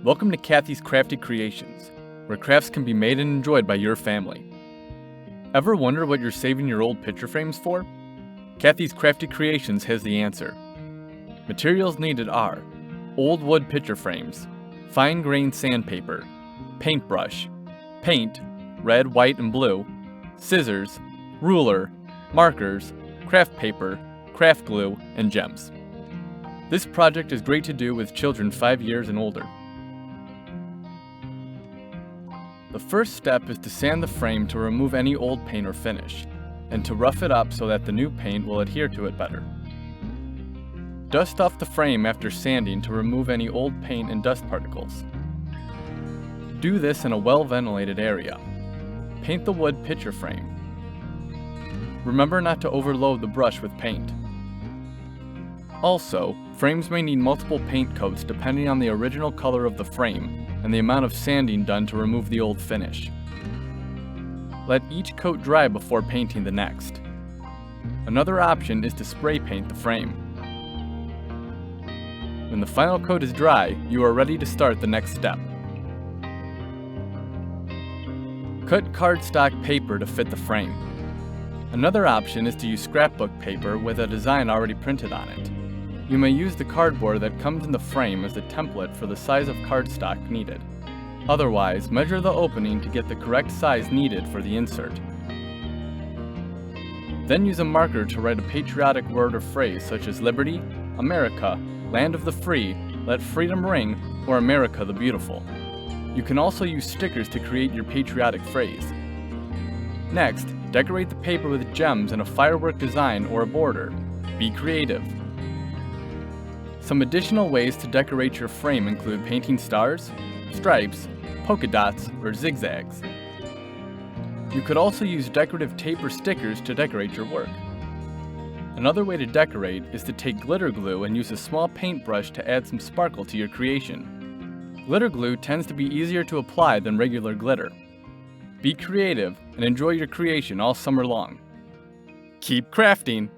Welcome to Cathy's Crafty Creations, where crafts can be made and enjoyed by your family. Ever wonder what you're saving your old picture frames for? Cathy's Crafty Creations has the answer. Materials needed are old wood picture frames, fine-grained sandpaper, paintbrush, paint, red, white, and blue, scissors, ruler, markers, craft paper, craft glue, and gems. This project is great to do with children 5 years and older. The first step is to sand the frame to remove any old paint or finish, and to rough it up so that the new paint will adhere to it better. Dust off the frame after sanding to remove any old paint and dust particles. Do this in a well-ventilated area. Paint the wood picture frame. Remember not to overload the brush with paint. Also, frames may need multiple paint coats depending on the original color of the frame and the amount of sanding done to remove the old finish. Let each coat dry before painting the next. Another option is to spray paint the frame. When the final coat is dry, you are ready to start the next step. Cut cardstock paper to fit the frame. Another option is to use scrapbook paper with a design already printed on it. You may use the cardboard that comes in the frame as a template for the size of cardstock needed. Otherwise, measure the opening to get the correct size needed for the insert. Then use a marker to write a patriotic word or phrase such as Liberty, America, Land of the Free, Let Freedom Ring, or America the Beautiful. You can also use stickers to create your patriotic phrase. Next, decorate the paper with gems and a firework design or a border. Be creative. Some additional ways to decorate your frame include painting stars, stripes, polka dots, or zigzags. You could also use decorative tape or stickers to decorate your work. Another way to decorate is to take glitter glue and use a small paintbrush to add some sparkle to your creation. Glitter glue tends to be easier to apply than regular glitter. Be creative and enjoy your creation all summer long. Keep crafting!